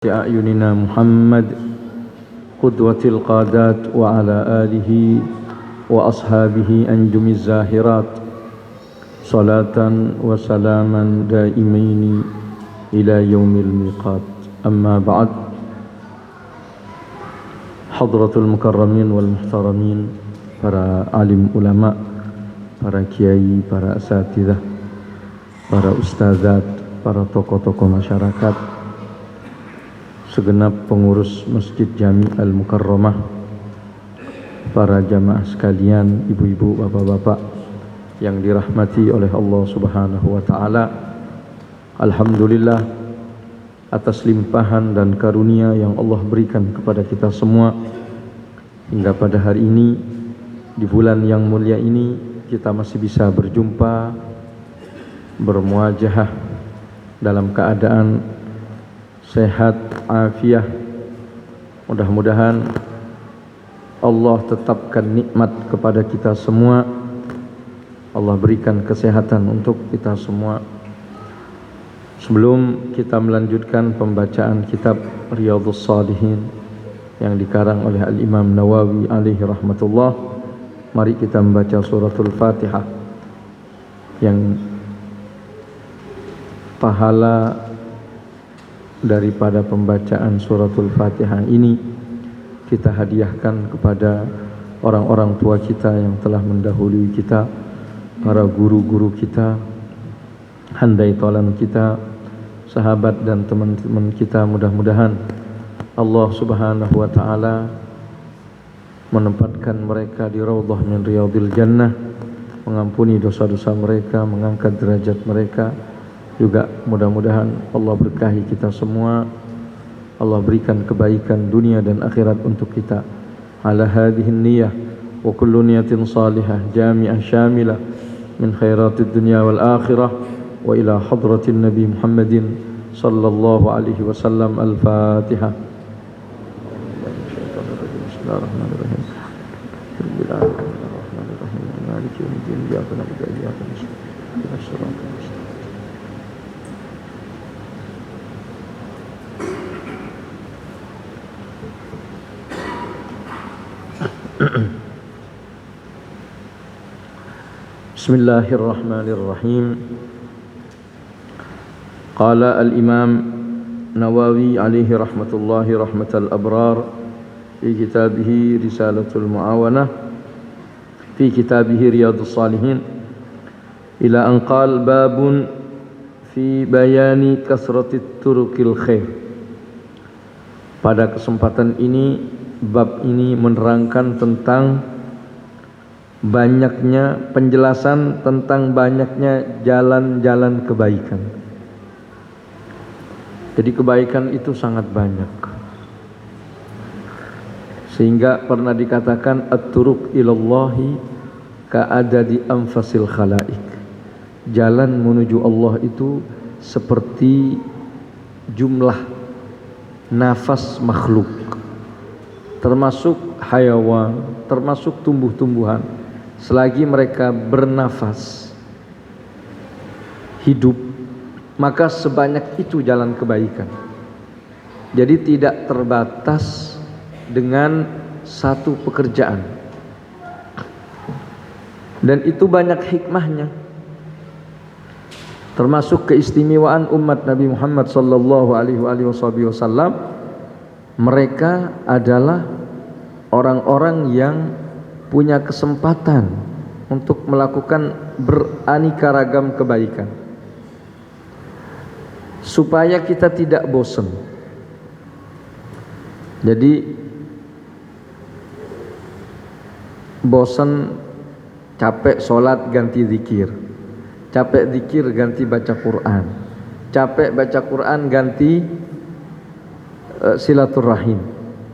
أعيننا محمد قدوة القادات وعلى آله وأصحابه أنجم الزاهرات صلاة وسلاما دائمين إلى يوم الميقات. أما بعد، حضرة المكرمين والمحترمين, para alim ulama, para kiai, para asatidzah, para ustadzat, para tokoh-tokoh masyarakat, segenap pengurus Masjid Jami Al-Mukarramah, para jamaah sekalian, ibu-ibu, bapak-bapak yang dirahmati oleh Allah Subhanahu wa taala. Alhamdulillah atas limpahan dan karunia yang Allah berikan kepada kita semua hingga pada hari ini, di bulan yang mulia ini, kita masih bisa berjumpa, bermuajahah dalam keadaan sehat, afiah. Mudah-mudahan Allah tetapkan nikmat kepada kita semua. Allah berikan kesehatan untuk kita semua. Sebelum kita melanjutkan pembacaan kitab Riyadhus Shalihin yang dikarang oleh Al-Imam Nawawi alaihi rahmatullah, mari kita membaca suratul Fatihah yang pahala daripada pembacaan suratul Fatihah ini kita hadiahkan kepada orang-orang tua kita yang telah mendahului kita, para guru-guru kita, handai tolan kita, sahabat dan teman-teman kita. Mudah-mudahan Allah Subhanahu wa taala menempatkan mereka di raudhah min riyadil jannah, mengampuni dosa-dosa mereka, mengangkat derajat mereka. Juga mudah-mudahan Allah berkahi kita semua, Allah berikan kebaikan dunia dan akhirat untuk kita. Ala hadhihi niyyah wa kullu niyatin salihah jami'ah syamilah min khairatid dunya wal akhirah wa ila hadratin Nabi Muhammadin sallallahu alaihi wasallam. Al-Fatihah. Bismillahirrahmanirrahim. Bismillahirrahmanirrahim. Maliki yaumiddin. Iyyaka na'budu wa iyyaka nasta'in. Ihdinas siratal mustaqim. Bismillahirrahmanirrahim. Qala al-Imam Nawawi alaihi rahmatullahi rahmatal abrar fi kitabih Risalatul Muawanah fi kitabih Riyadhus Shalihin ila an qala babun fi bayani kasratit turuqil khair. Pada kesempatan ini, bab ini menerangkan tentang banyaknya penjelasan tentang banyaknya jalan-jalan kebaikan. Jadi kebaikan itu sangat banyak, sehingga pernah dikatakan at-turuq ilallahi ka'adadi anfasil khalaik. Jalan menuju Allah itu seperti jumlah nafas makhluk, termasuk hayawan, termasuk tumbuh-tumbuhan. Selagi mereka bernafas, hidup, maka sebanyak itu jalan kebaikan. Jadi tidak terbatas dengan satu pekerjaan. Dan itu banyak hikmahnya. Termasuk keistimewaan umat Nabi Muhammad sallallahu alaihi wasallam. Mereka adalah orang-orang yang punya kesempatan untuk melakukan beraneka ragam kebaikan, supaya kita tidak bosan. Jadi bosan, capek sholat ganti zikir, capek zikir ganti baca Quran, capek baca Quran ganti silaturahim,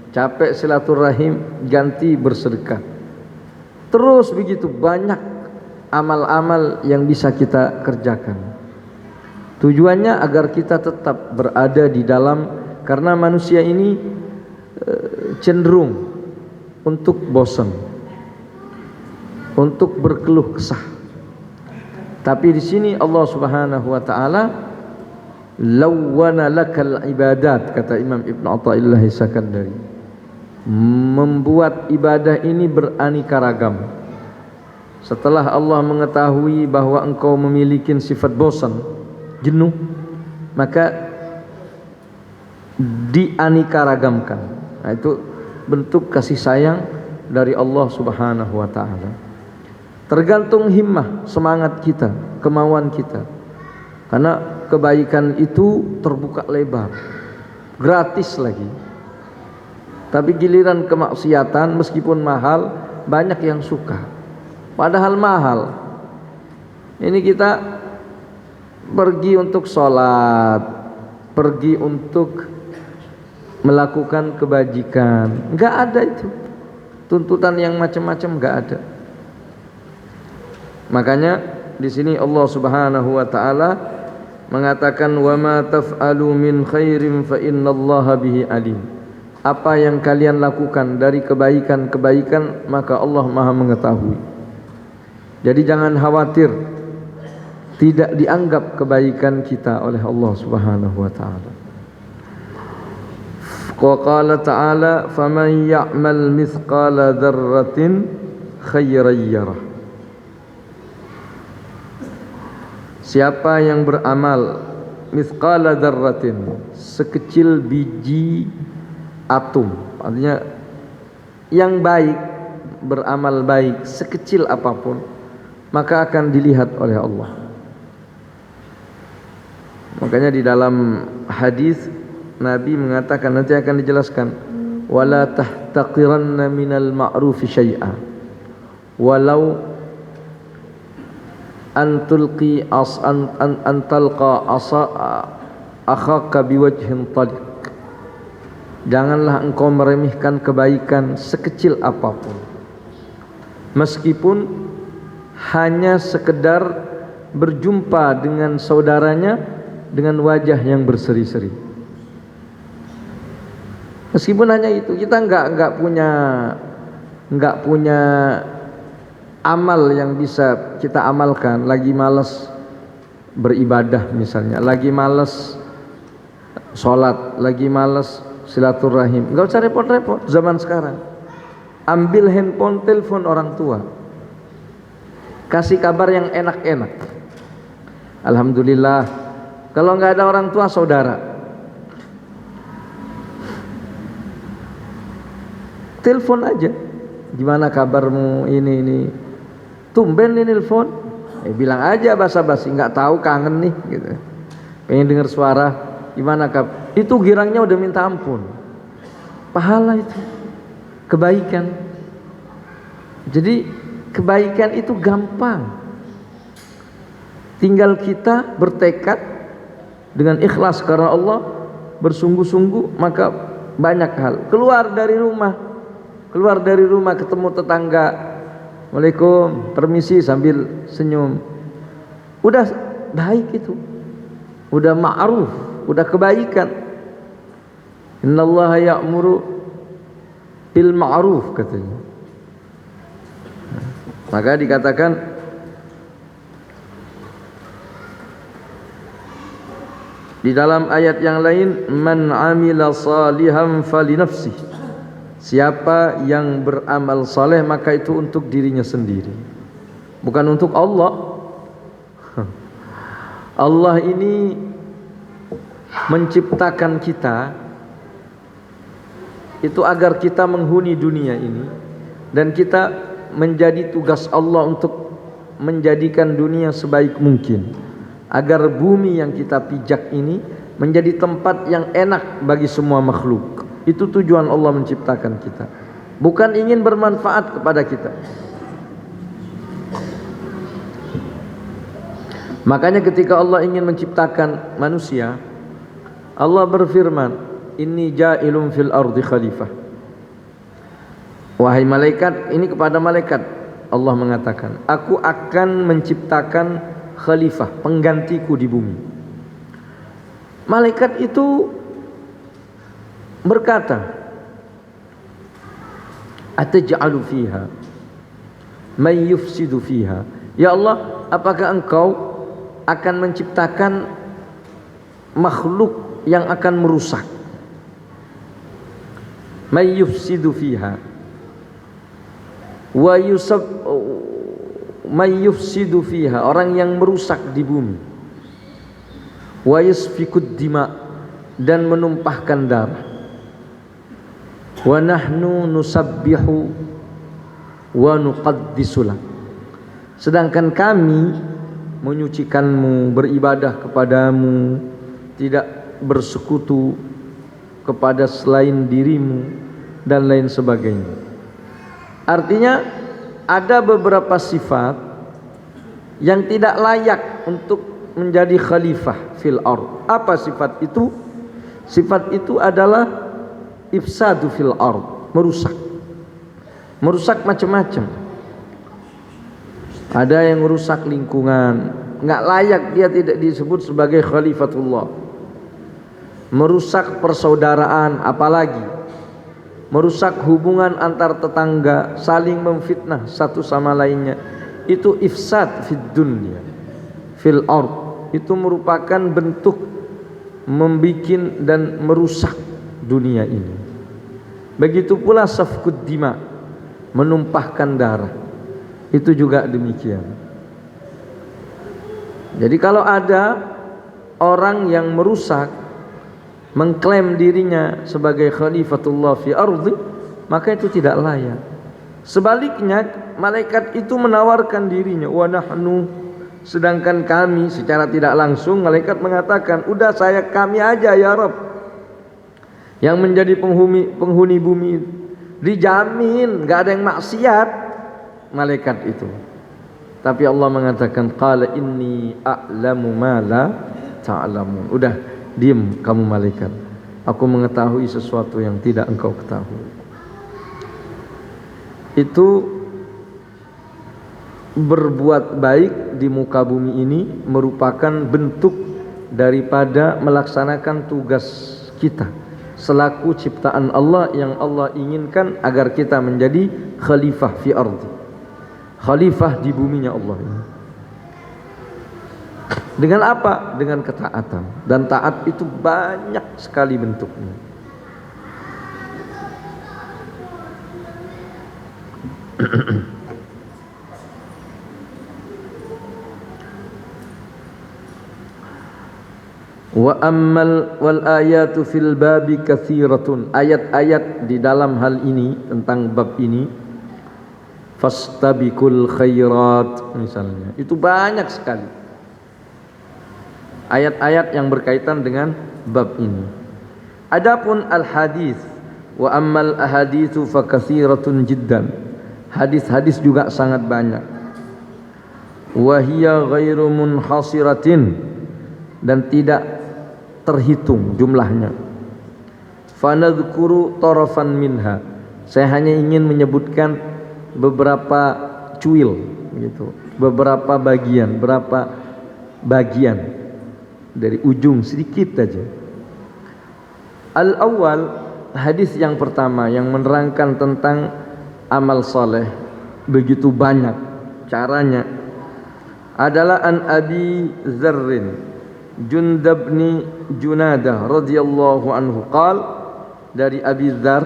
capek silaturahim ganti bersedekah. Terus begitu banyak amal-amal yang bisa kita kerjakan. Tujuannya agar kita tetap berada di dalam, karena manusia ini cenderung untuk bosan, untuk berkeluh kesah. Tapi di sini Allah Subhanahu wa taala lawwana lakal ibadat, kata Imam Ibn Athaillah Sakandari, membuat ibadah ini beraneka ragam. Setelah Allah mengetahui bahwa engkau memiliki sifat bosan, jenuh, maka dianeka ragamkan. Nah, itu bentuk kasih sayang dari Allah Subhanahu wa taala. Tergantung himmah, semangat kita, kemauan kita. Karena kebaikan itu terbuka lebar, gratis lagi. Tapi giliran kemaksiatan meskipun mahal, banyak yang suka. Padahal mahal. Ini kita pergi untuk sholat, pergi untuk melakukan kebajikan, nggak ada itu. Tuntutan yang macam-macam nggak ada. Makanya di sini Allah Subhanahu wa taala mengatakan, wa ma taf'alu min khairin fa innallaha bihi alim. Apa yang kalian lakukan dari kebaikan-kebaikan, maka Allah Maha mengetahui. Jadi jangan khawatir tidak dianggap kebaikan kita oleh Allah Subhanahu wa taala. Wa qala ta'ala, faman ya'mal mithqala dzarratin khairan yarah. Siapa yang beramal mithqala dzarratin, sekecil biji atom, artinya yang baik, beramal baik sekecil apapun, maka akan dilihat oleh Allah. Makanya di dalam hadis Nabi mengatakan, nanti akan dijelaskan, wala tahtaqiranna minal ma'rufi syai'a walau an tulqi an talqa akhaka biwajhin taliq. Janganlah engkau meremehkan kebaikan sekecil apapun, meskipun hanya sekedar berjumpa dengan saudaranya dengan wajah yang berseri-seri. Meskipun hanya itu, kita enggak punya amal yang bisa kita amalkan. Lagi malas beribadah misalnya, lagi malas sholat, lagi malas silaturahim, enggak usah repot-repot. Zaman sekarang, ambil handphone, telepon orang tua, kasih kabar yang enak-enak. Alhamdulillah. Kalau nggak ada orang tua, saudara, telepon aja, gimana kabarmu, ini tumben nih nelfon, bilang aja basa-basi, nggak tahu, kangen nih gitu, pengen dengar suara, gimana kabar, itu girangnya udah minta ampun, pahala itu, kebaikan. Jadi kebaikan itu gampang, tinggal kita bertekad dengan ikhlas karena Allah, bersungguh-sungguh, maka banyak hal. Keluar dari rumah ketemu tetangga, Waalaikumsalam, permisi, sambil senyum, udah baik itu, udah ma'ruf, udah kebaikan. Innallaha ya'muru bil ma'ruf, katanya. Maka dikatakan di dalam ayat yang lain, man amila salihan falinafsih. Siapa yang beramal saleh maka itu untuk dirinya sendiri, bukan untuk Allah. Allah ini menciptakan kita itu agar kita menghuni dunia ini, dan kita menjadi tugas Allah untuk menjadikan dunia sebaik mungkin, agar bumi yang kita pijak ini menjadi tempat yang enak bagi semua makhluk. Itu tujuan Allah menciptakan kita, bukan ingin bermanfaat kepada kita. Makanya ketika Allah ingin menciptakan manusia, Allah berfirman, inni ja'ilun fil ardi khalifah. Wahai malaikat, ini kepada malaikat Allah mengatakan, aku akan menciptakan khalifah, penggantiku di bumi. Malaikat itu berkata, ataj'alu fiha man yufsidu fiha. Ya Allah, apakah engkau akan menciptakan makhluk yang akan merusak. May yufsidu fiha wa may yufsidu fiha, orang yang merusak di bumi, wa yasfikud dima, dan menumpahkan darah. Wa nahnu nusabbihu wa nuqaddisu lak, sedangkan kami menyucikanmu, beribadah kepadamu, tidak bersekutu kepada selain dirimu, dan lain sebagainya. Artinya ada beberapa sifat yang tidak layak untuk menjadi khalifah fil ard. Apa sifat itu? Sifat itu adalah ifsadu fil ard, merusak. Merusak macam-macam. Ada yang merusak lingkungan, nggak layak, dia tidak disebut sebagai khalifatullah. Merusak persaudaraan, apalagi merusak hubungan antar tetangga, saling memfitnah satu sama lainnya, itu ifsad fid dunya fil ard. Itu merupakan bentuk membikin dan merusak dunia ini. Begitu pula safkud dima, menumpahkan darah, itu juga demikian. Jadi kalau ada orang yang merusak, mengklaim dirinya sebagai khalifatullah fi ardi, maka itu tidak layak. Sebaliknya, malaikat itu menawarkan dirinya, wa nahnu, sedangkan kami, secara tidak langsung malaikat mengatakan, udah kami aja ya Rabb yang menjadi penghuni bumi, dijamin gak ada yang maksiat malaikat itu. Tapi Allah mengatakan, qala inni a'lamu ma la ta'lamun. Udah, diam kamu malaikat, aku mengetahui sesuatu yang tidak engkau ketahui. Itu berbuat baik di muka bumi ini merupakan bentuk daripada melaksanakan tugas kita selaku ciptaan Allah yang Allah inginkan agar kita menjadi khalifah fi ardi, khalifah di buminya Allah ini. Dengan apa? Dengan ketaatan. Dan taat itu banyak sekali bentuknya. Wa ammal wal ayatu fil babi katsiratun. Ayat-ayat di dalam hal ini, tentang bab ini, fastabiqul khairat misalnya, itu banyak sekali ayat-ayat yang berkaitan dengan bab ini. Adapun al-hadis, wa ammal ahaditsu fakatsiratun jiddan, hadis-hadis juga sangat banyak. Wa hiya ghairu munhasiratin, dan tidak terhitung jumlahnya. Fanadhkuru tarafan minha, saya hanya ingin menyebutkan beberapa cuil gitu, beberapa bagian, berapa bagian dari ujung sedikit saja. Al-awwal, hadis yang pertama yang menerangkan tentang amal saleh, begitu banyak caranya, adalah an Abi Dzarrin Jundab bin Junadah radhiyallahu anhu qala, dari Abi Dzar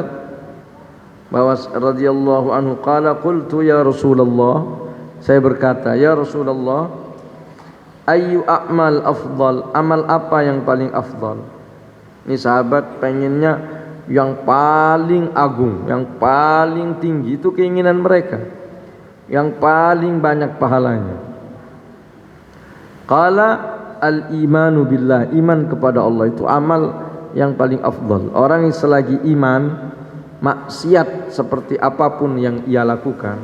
bahwa radhiyallahu anhu qala, qultu ya Rasulullah, saya berkata, ya Rasulullah, ayu a'mal afdal, amal apa yang paling afdal? Ini sahabat pengennya yang paling agung, yang paling tinggi, itu keinginan mereka, yang paling banyak pahalanya. Qala al-imanu billah, iman kepada Allah itu amal yang paling afdal. Orang yang selagi iman, maksiat seperti apapun yang ia lakukan,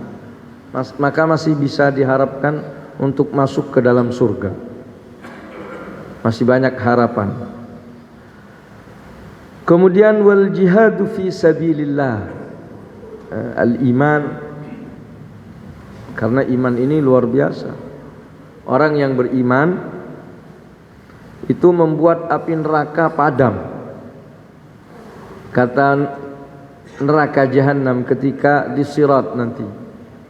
maka masih bisa diharapkan untuk masuk ke dalam surga, masih banyak harapan. Kemudian wal jihadu fi sabilillah, al-iman, karena iman ini luar biasa. Orang yang beriman itu membuat api neraka padam. Kata neraka jahanam ketika di sirat nanti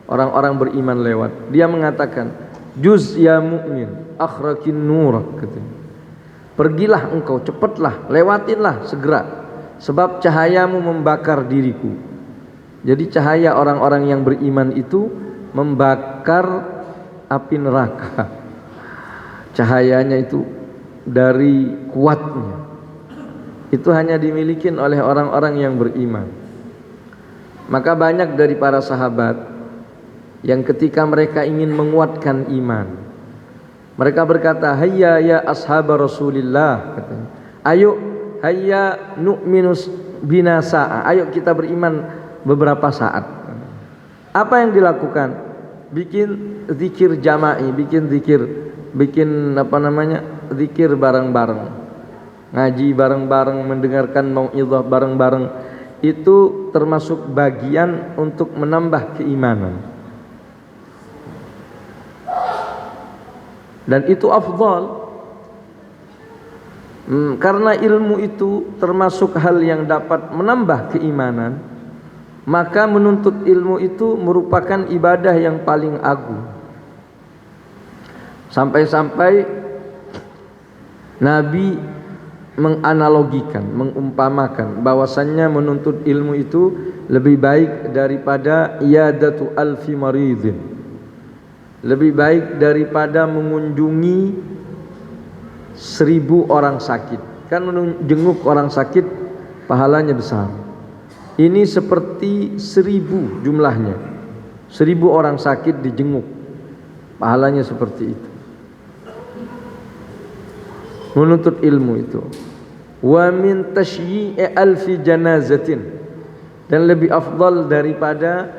orang-orang beriman lewat, dia mengatakan, juz ya mu'min akhraqin nur, katanya, Pergilah engkau, cepatlah, lewatinlah segera, sebab cahayamu membakar diriku. Jadi cahaya orang-orang yang beriman itu membakar api neraka. Cahayanya itu dari kuatnya, itu hanya dimiliki oleh orang-orang yang beriman. Maka banyak dari para sahabat yang ketika mereka ingin menguatkan iman, mereka berkata, hayya ya ashab Rasulillah, katanya, ayo, hayya nu'minus bina sa'a, ayo kita beriman beberapa saat. Apa yang dilakukan? Bikin zikir jama'i, bikin zikir bareng-bareng, ngaji bareng-bareng, mendengarkan mau'izah bareng-bareng. Itu termasuk bagian untuk menambah keimanan, dan itu afdal. Karena ilmu itu termasuk hal yang dapat menambah keimanan, maka menuntut ilmu itu merupakan ibadah yang paling agung. Sampai-sampai Nabi menganalogikan, mengumpamakan bahwasannya menuntut ilmu itu lebih baik daripada iyadatu alfi maridin, lebih baik daripada mengunjungi 1000 orang sakit. Kan menjenguk orang sakit pahalanya besar. Ini seperti 1000 jumlahnya, 1000 orang sakit dijenguk, pahalanya seperti itu. Menuntut ilmu itu. Wa min tashyi'i alfi janazatin, dan lebih afdal daripada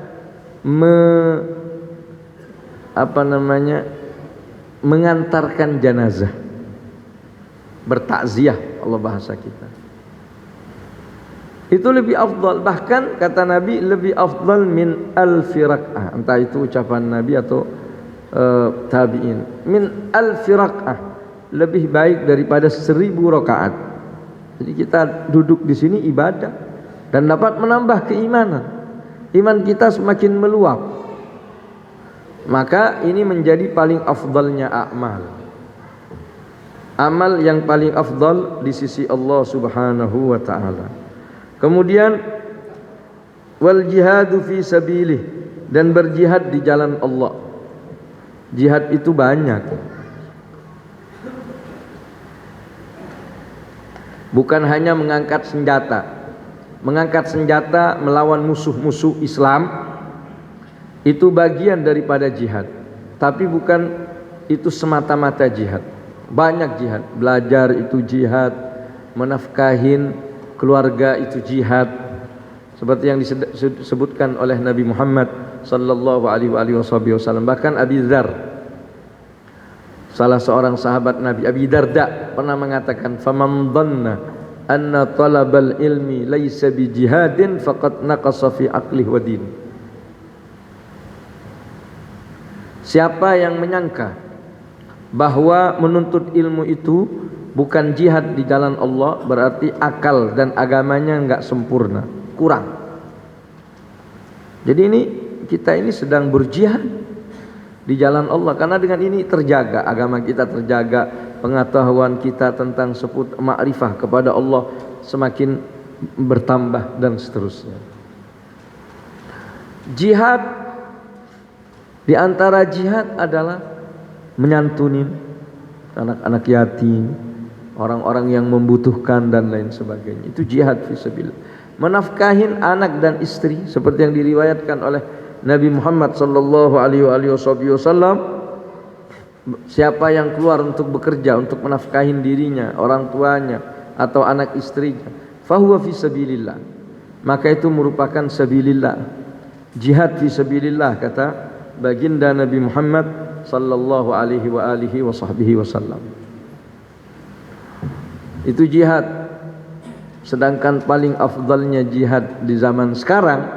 mengantarkan jenazah, bertakziah, Allah bahasa kita. Itu lebih afdal, bahkan kata Nabi lebih afdal min alfi rak'ah. Entah itu ucapan Nabi atau tabi'in. Min alfi rak'ah, lebih baik daripada 1000 rakaat. Jadi kita duduk di sini ibadah dan dapat menambah keimanan. Iman kita semakin meluap. Maka ini menjadi paling afdalnya amal. Amal yang paling afdal di sisi Allah Subhanahu wa taala. Kemudian wal jihadu fi sabilih, dan berjihad di jalan Allah. Jihad itu banyak. Bukan hanya mengangkat senjata. Mengangkat senjata melawan musuh-musuh Islam itu bagian daripada jihad. Tapi bukan itu semata-mata jihad. Banyak jihad. Belajar itu jihad, menafkahin keluarga itu jihad. Seperti yang disebutkan oleh Nabi Muhammad sallallahu alaihi wasallam. Bahkan Abi Dzar, salah seorang sahabat Nabi, Abi Darda, pernah mengatakan, faman dhanna anna talabal ilmi laysa bi jihadin faqad naqasa fi aqlihi wa din. Siapa yang menyangka bahwa menuntut ilmu itu bukan jihad di jalan Allah, berarti akal dan agamanya enggak sempurna, kurang. Jadi ini kita ini sedang berjihad di jalan Allah, karena dengan ini terjaga agama kita, terjaga pengetahuan kita tentang seputar makrifah kepada Allah semakin bertambah dan seterusnya. Jihad, di antara jihad adalah menyantuni anak-anak yatim, orang-orang yang membutuhkan dan lain sebagainya. Itu jihad fisabilillah. Menafkahin anak dan istri seperti yang diriwayatkan oleh Nabi Muhammad sallallahu alaihi wasallam, siapa yang keluar untuk bekerja, untuk menafkahin dirinya, orang tuanya atau anak istrinya, fahuwa fi sabilillah, maka itu merupakan sabilillah, jihad fi sabilillah, kata baginda Nabi Muhammad sallallahu alaihi wasallam. Itu jihad. Sedangkan paling afdalnya jihad di zaman sekarang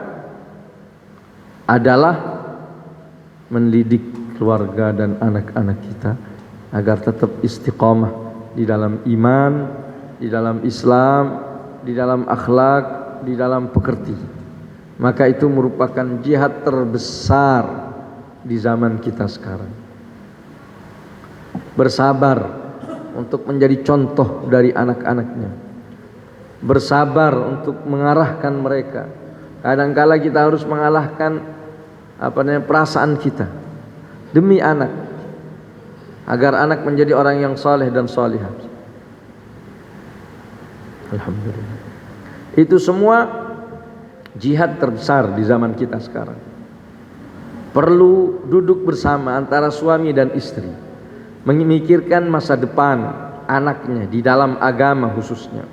adalah mendidik keluarga dan anak-anak kita agar tetap istiqamah di dalam iman, di dalam Islam, di dalam akhlak, di dalam pekerti. Maka itu merupakan jihad terbesar di zaman kita sekarang. Bersabar untuk menjadi contoh dari anak-anaknya, bersabar untuk mengarahkan mereka. Kadangkala kita harus mengalahkan perasaan kita demi anak, agar anak menjadi orang yang saleh dan salihah. Alhamdulillah. Itu semua jihad terbesar di zaman kita sekarang. Perlu duduk bersama antara suami dan istri, memikirkan masa depan anaknya di dalam agama khususnya.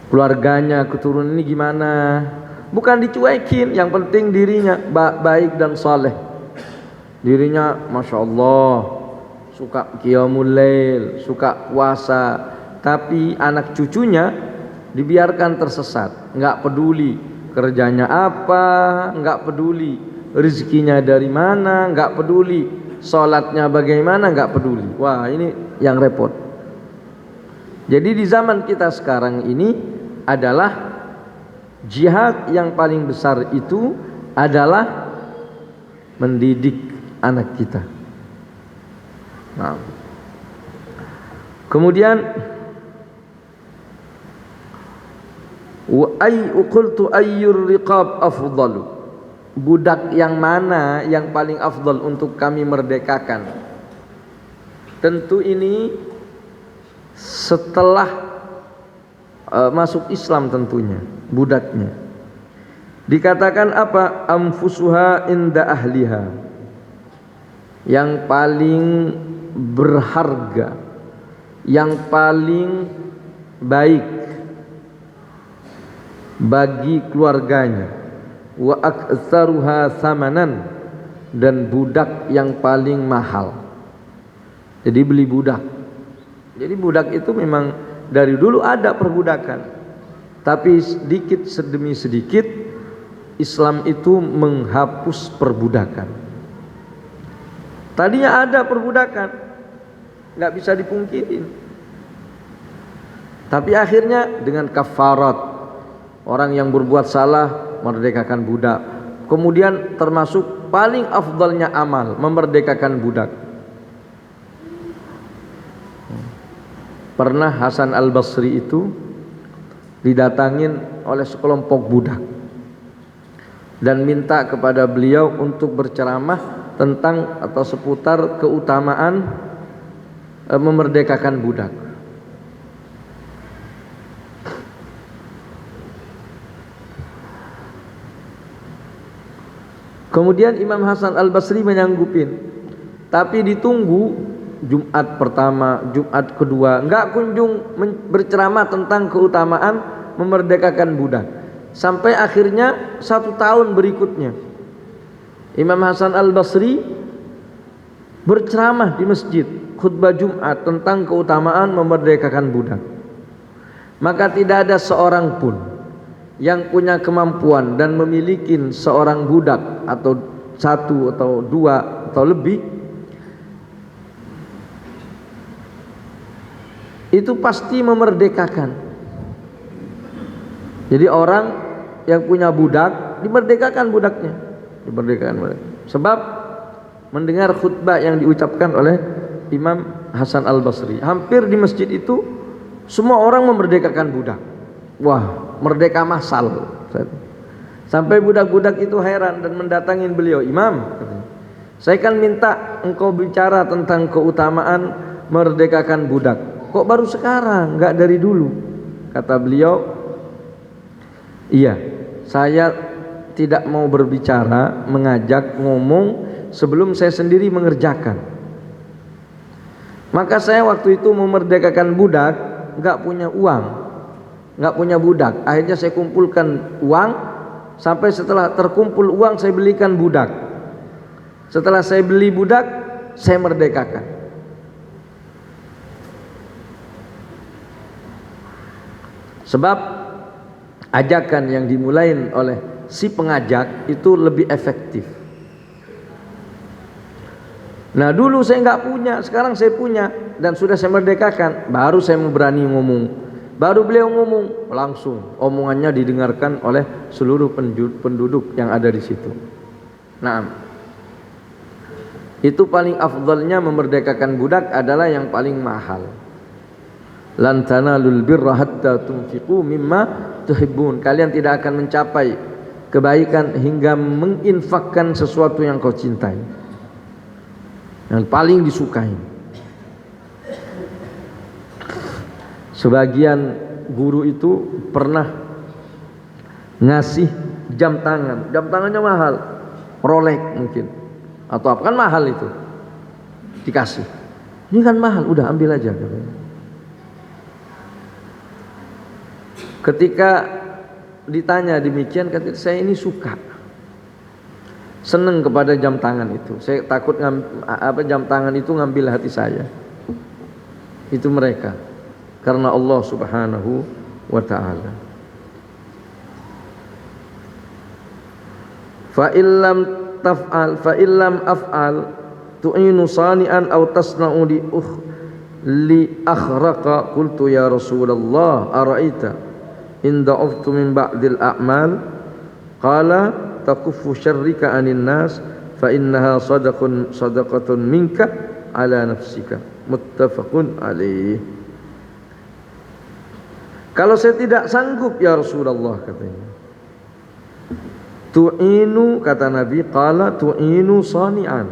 Keluarganya, keturunan ini gimana? Bukan dicuekin, yang penting dirinya baik dan saleh. Dirinya Masya Allah suka qiyamul lail, suka puasa, tapi anak cucunya dibiarkan tersesat. Nggak peduli kerjanya apa, nggak peduli rezekinya dari mana, nggak peduli sholatnya bagaimana, nggak peduli. Wah, ini yang repot. Jadi di zaman kita sekarang ini adalah jihad yang paling besar itu adalah mendidik anak kita. Nah, kemudian qultu ayyur riqab afdalu, budak yang mana yang paling afdal untuk kami merdekakan? Tentu ini setelah masuk Islam tentunya budaknya. Dikatakan apa? Anfusuha inda ahliha, yang paling berharga, yang paling baik bagi keluarganya. Wa aktsaruha samanan, dan budak yang paling mahal. Jadi beli budak. Jadi budak itu memang dari dulu ada perbudakan, tapi sedikit demi sedikit Islam itu menghapus perbudakan. Tadinya ada perbudakan, nggak bisa dipungkirin, tapi akhirnya dengan kafarat, orang yang berbuat salah merdekakan budak. Kemudian termasuk paling afdalnya amal memerdekakan budak. Pernah Hasan Al-Basri itu didatangin oleh sekelompok budak dan minta kepada beliau untuk berceramah tentang atau seputar keutamaan memerdekakan budak. Kemudian Imam Hasan Al-Basri menyanggupin, tapi ditunggu Jumat pertama, Jumat kedua, enggak kunjung berceramah tentang keutamaan memerdekakan budak. Sampai akhirnya 1 tahun berikutnya Imam Hasan Al-Basri berceramah di masjid, khutbah Jumat tentang keutamaan memerdekakan budak. Maka tidak ada seorang pun yang punya kemampuan dan memiliki seorang budak atau 1 atau 2 atau lebih, itu pasti memerdekakan. Jadi orang yang punya budak dimerdekakan budaknya, dimerdekakan budak. Sebab mendengar khutbah yang diucapkan oleh Imam Hasan Al-Basri, hampir di masjid itu semua orang memerdekakan budak. Wah, merdeka massal. Sampai budak-budak itu heran dan mendatangin beliau, "Imam, saya kan minta engkau bicara tentang keutamaan merdekakan budak. Kok baru sekarang, enggak dari dulu?" Kata beliau, "Iya, saya tidak mau berbicara, mengajak, ngomong sebelum saya sendiri mengerjakan. Maka saya waktu itu memerdekakan budak, enggak punya uang, enggak punya budak. Akhirnya saya kumpulkan uang, sampai setelah terkumpul uang saya belikan budak. Setelah saya beli budak, saya merdekakan." Sebab ajakan yang dimulai oleh si pengajak itu lebih efektif. Nah, dulu saya nggak punya, sekarang saya punya dan sudah saya merdekakan, baru saya berani ngomong. Baru beliau ngomong, langsung omongannya didengarkan oleh seluruh penduduk yang ada di situ. Nah, Itu paling afdalnya memerdekakan budak adalah yang paling mahal. Lan tanalul birra hatta tunfiqu mimma tuhibbun. Kalian tidak akan mencapai kebaikan hingga menginfakkan sesuatu yang kau cintai, yang paling disukai. Sebagian guru itu pernah ngasih jam tangan. Jam tangannya mahal, Rolex mungkin, atau apa, kan mahal itu. Dikasih, ini kan mahal, udah ambil aja katanya. Ketika ditanya demikian, kata saya ini suka, seneng kepada jam tangan itu. Saya takut jam tangan itu ngambil hati saya. Itu mereka karena Allah Subhanahu wa ta'ala. Fa illam af'al tu'inu sani'an aw tasna'u li akhraqa qultu ya Rasulullah ara'aita in da'uftu min ba'dil a'mal qala takuffu syarrika 'anil nas fa innaha sadaqatun minka ala nafsika muttafaqun alaih. Kalau saya tidak sanggup ya Rasulullah, katanya, tu'inu, kata Nabi, qala tu'inu sani'an,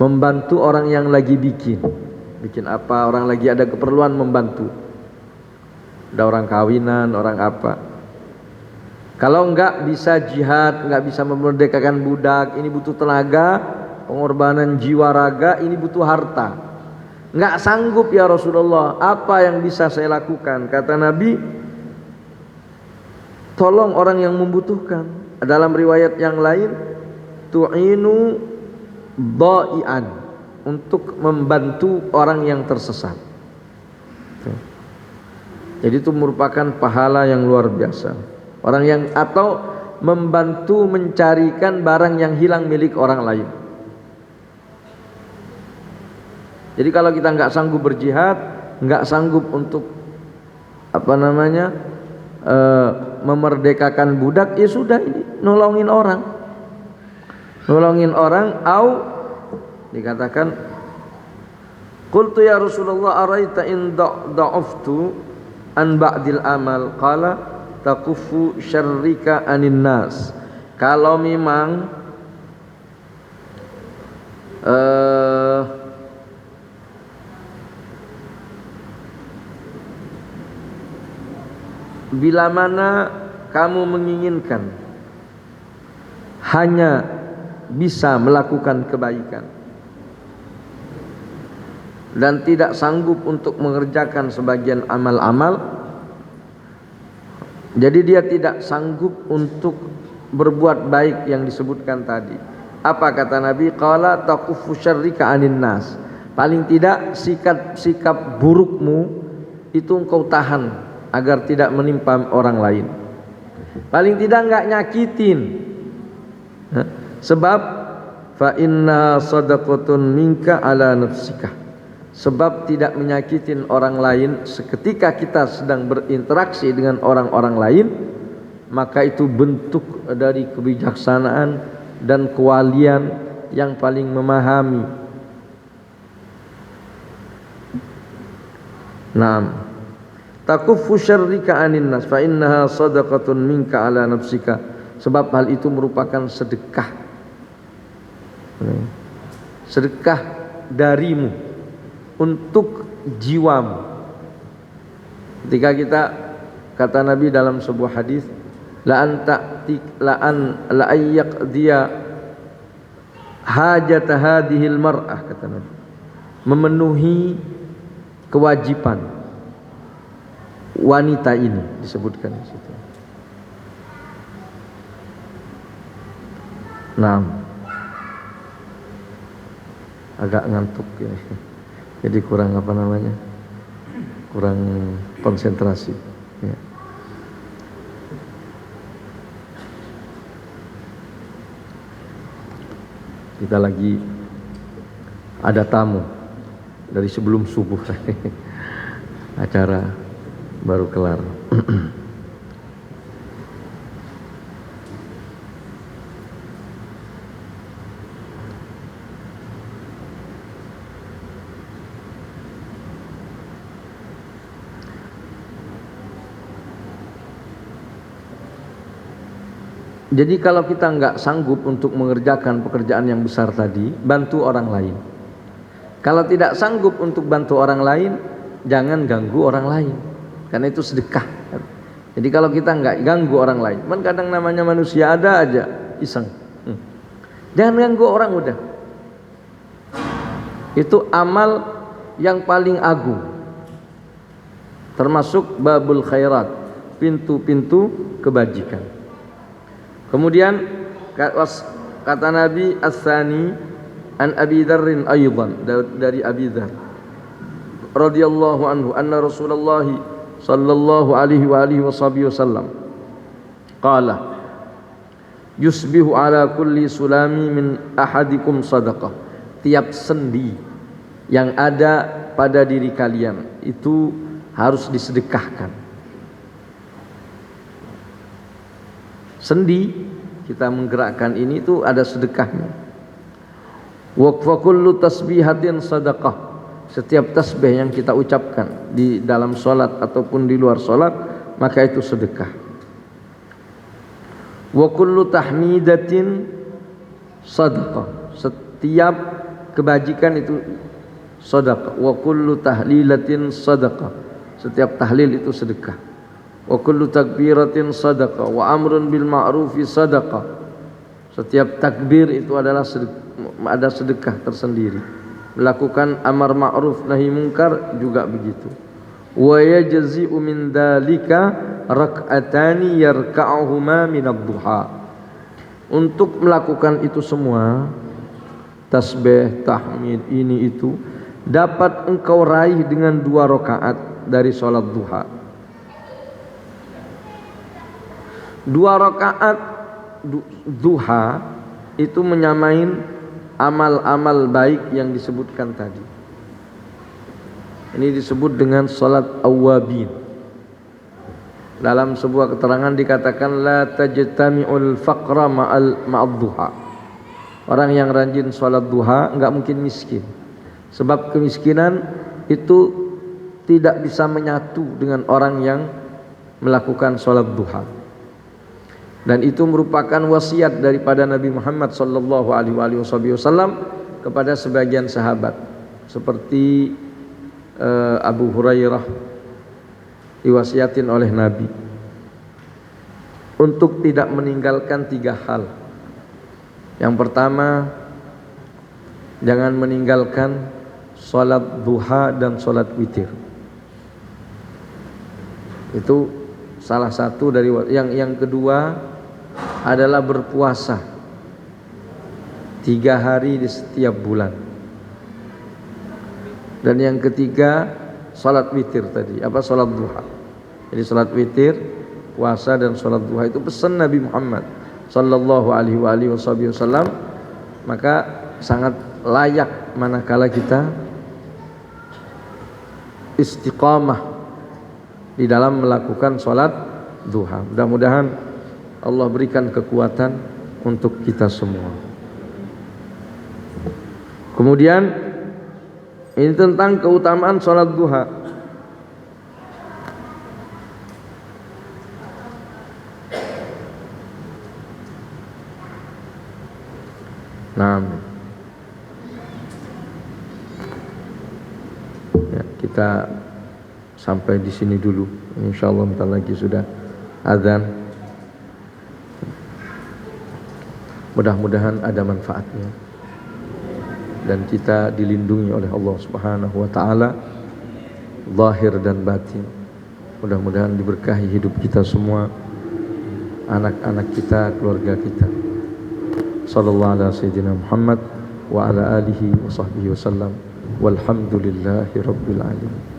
membantu orang yang lagi bikin apa, orang lagi ada keperluan, membantu. Ada orang kawinan, orang apa. Kalau enggak bisa jihad, enggak bisa memerdekakan budak, ini butuh tenaga, pengorbanan jiwa raga, ini butuh harta. Enggak sanggup ya Rasulullah, apa yang bisa saya lakukan? Kata Nabi, tolong orang yang membutuhkan. Dalam riwayat yang lain, tu'inu dha'ian, untuk membantu orang yang tersesat. Jadi itu merupakan pahala yang luar biasa. Orang yang, atau membantu mencarikan barang yang hilang milik orang lain. Jadi kalau kita nggak sanggup berjihad, nggak sanggup untuk memerdekakan budak, ya sudah, ini nolongin orang. Au dikatakan, qultu ya Rasulullah araita in da'uftu an ba'dil amal qala takufu syarrika anin nas. Kalau memang bila mana kamu menginginkan hanya bisa melakukan kebaikan dan tidak sanggup untuk mengerjakan sebagian amal-amal, jadi dia tidak sanggup untuk berbuat baik yang disebutkan tadi. Apa kata Nabi? Qala taqufu syarrika anin nas. Paling tidak sikap burukmu itu engkau tahan agar tidak menimpa orang lain. Paling tidak enggak nyakitin. Sebab fa inna sadaqatun minka ala nafsika. Sebab tidak menyakitin orang lain seketika kita sedang berinteraksi dengan orang-orang lain, maka itu bentuk dari kebijaksanaan dan kewalian yang paling memahami. Naam. Takuffu syarrika anin nas fa innaha sadaqatun minka ala nafsika. Sebab hal itu merupakan sedekah. Sedekah darimu untuk jiwamu. Ketika kita, kata Nabi dalam sebuah hadis, la ayyaqdiya hajat hadhil mar'ah, kata Nabi, memenuhi kewajiban wanita ini, disebutkan di situ. Nah, agak ngantuk ya. Jadi kurang kurang konsentrasi ya. Kita lagi ada tamu dari sebelum subuh. Acara baru kelar. Jadi kalau kita nggak sanggup untuk mengerjakan pekerjaan yang besar tadi, bantu orang lain. Kalau tidak sanggup untuk bantu orang lain, jangan ganggu orang lain, karena itu sedekah. Jadi kalau kita nggak ganggu orang lain, kadang namanya manusia ada aja iseng. Jangan ganggu orang udah. Itu amal yang paling agung, termasuk babul khairat, pintu-pintu kebajikan. Kemudian kata Nabi as-sani an Abi Dzarrin aydan, dari Abi Dzar radhiyallahu anhu, anna Rasulullah sallallahu alaihi wa alihi wasallam qala yusbihu ala kulli sulami min ahadikum sadaqah. Tiap sendi yang ada pada diri kalian itu harus disedekahkan. Sendi kita menggerakkan ini itu ada sedekahnya. Wa kullu tasbihatin sadaqah. Setiap tasbih yang kita ucapkan di dalam salat ataupun di luar salat, maka itu sedekah. Wa kullu tahmidatin sadaqah. Setiap kebajikan itu sedekah. Wa kullu tahlilatin sadaqah. Setiap tahlil itu sedekah. Wa kullu takbiratin sadaqah wa amrun bil ma'rufi sadaqah. Setiap takbir itu adalah ada sedekah tersendiri. Melakukan amar ma'ruf nahi munkar juga begitu. Wa yajzi'u min dzalika rak'atani yarka'uhuma min ad-duha. Untuk melakukan itu semua, tasbih, tahmid, ini itu dapat engkau raih dengan 2 rakaat dari salat duha. 2 rakaat duha itu menyamain amal-amal baik yang disebutkan tadi. Ini disebut dengan salat awwabin. Dalam sebuah keterangan dikatakan la tajtami'ul faqra ma'ad duha. Orang yang rajin salat duha enggak mungkin miskin. Sebab kemiskinan itu tidak bisa menyatu dengan orang yang melakukan salat duha. Dan itu merupakan wasiat daripada Nabi Muhammad sallallahu alaihi wasallam kepada sebagian sahabat, seperti Abu Hurairah diwasiatin oleh Nabi untuk tidak meninggalkan 3 hal. Yang pertama, jangan meninggalkan salat duha dan salat witir. Itu salah satu dari yang kedua adalah berpuasa 3 hari di setiap bulan. Dan yang ketiga salat witir tadi, salat duha. Jadi salat witir, puasa dan salat duha itu pesan Nabi Muhammad sallallahu alaihi wasallam. Maka sangat layak manakala kita istiqamah di dalam melakukan salat duha. Mudah-mudahan Allah berikan kekuatan untuk kita semua. Kemudian ini tentang keutamaan salat duha. Nah, ya, kita sampai di sini dulu. Insyaallah bentar lagi sudah azan. Mudah-mudahan ada manfaatnya dan kita dilindungi oleh Allah Subhanahu wa taala zahir dan batin. Mudah-mudahan diberkahi hidup kita semua, anak-anak kita, keluarga kita. Sallallahu ala sayyidina Muhammad wa ala alihi wa sahbihi wasallam. Walhamdulillahi rabbil alamin.